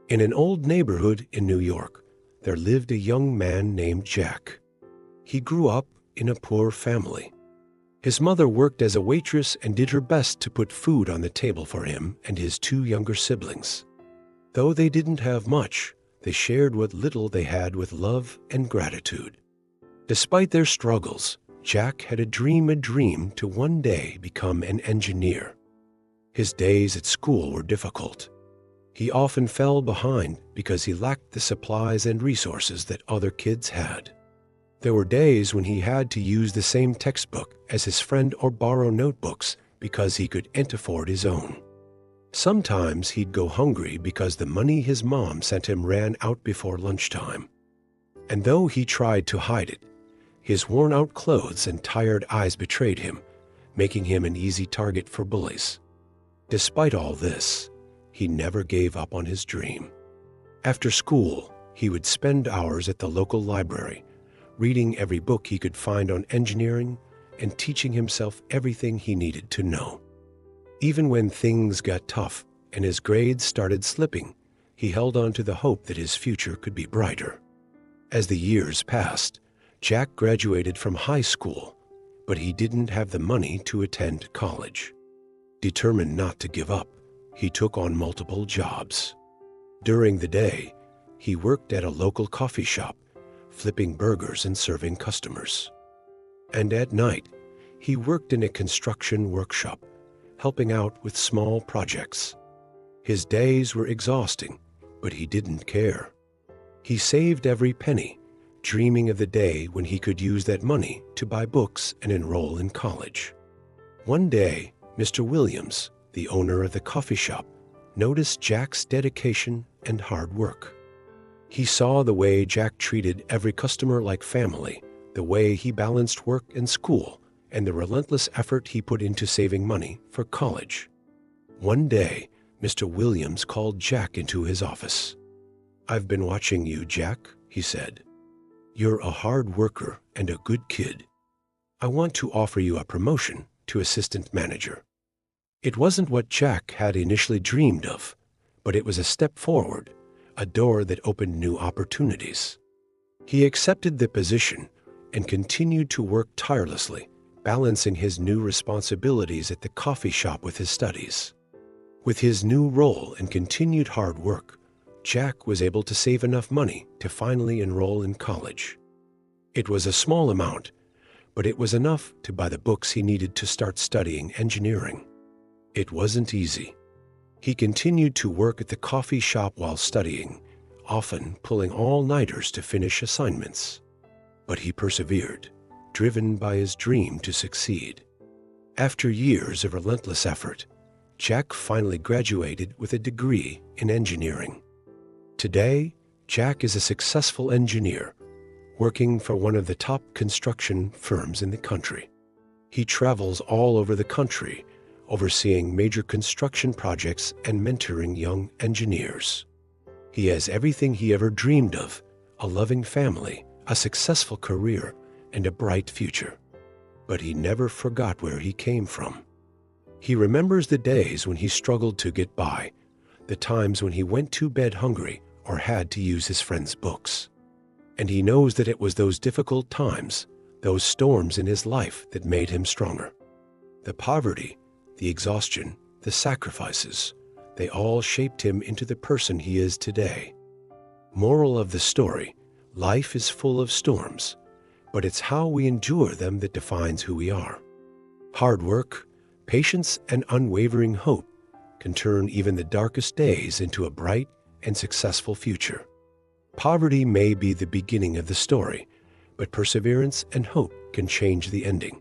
In an old neighborhood in New York, there lived a young man named Jack. He grew up in a poor family. His mother worked as a waitress and did her best to put food on the table for him and his two younger siblings. Though they didn't have much, they shared what little they had with love and gratitude. Despite their struggles, Jack had a dream to one day become an engineer. His days at school were difficult. He often fell behind because he lacked the supplies and resources that other kids had. There were days when he had to use the same textbook as his friend or borrow notebooks because he couldn't afford his own. Sometimes he'd go hungry because the money his mom sent him ran out before lunchtime. And though he tried to hide it, his worn-out clothes and tired eyes betrayed him, making him an easy target for bullies. Despite all this, he never gave up on his dream. After school, he would spend hours at the local library, reading every book he could find on engineering and teaching himself everything he needed to know. Even when things got tough and his grades started slipping, he held on to the hope that his future could be brighter. As the years passed, Jack graduated from high school, but he didn't have the money to attend college. Determined not to give up, he took on multiple jobs. During the day, he worked at a local coffee shop, flipping burgers and serving customers. And at night, he worked in a construction workshop, helping out with small projects. His days were exhausting, but he didn't care. He saved every penny, dreaming of the day when he could use that money to buy books and enroll in college. One day, Mr. Williams, the owner of the coffee shop, noticed Jack's dedication and hard work. He saw the way Jack treated every customer like family, the way he balanced work and school, and the relentless effort he put into saving money for college. One day, Mr. Williams called Jack into his office. "I've been watching you, Jack," he said. "You're a hard worker and a good kid. I want to offer you a promotion to assistant manager." It wasn't what Jack had initially dreamed of, but it was a step forward, a door that opened new opportunities. He accepted the position and continued to work tirelessly, balancing his new responsibilities at the coffee shop with his studies. With his new role and continued hard work, Jack was able to save enough money to finally enroll in college. It was a small amount, but it was enough to buy the books he needed to start studying engineering. It wasn't easy. He continued to work at the coffee shop while studying, often pulling all-nighters to finish assignments. But he persevered, driven by his dream to succeed. After years of relentless effort, Jack finally graduated with a degree in engineering. Today, Jack is a successful engineer, working for one of the top construction firms in the country. He travels all over the country, overseeing major construction projects and mentoring young engineers. He has everything he ever dreamed of: a loving family, a successful career, and a bright future. But he never forgot where he came from. He remembers the days when he struggled to get by, the times when he went to bed hungry or had to use his friend's books. And he knows that it was those difficult times, those storms in his life, that made him stronger. The poverty, the exhaustion, the sacrifices, they all shaped him into the person he is today. Moral of the story: life is full of storms, but it's how we endure them that defines who we are. Hard work, patience, and unwavering hope can turn even the darkest days into a bright and successful future. Poverty may be the beginning of the story, but perseverance and hope can change the ending.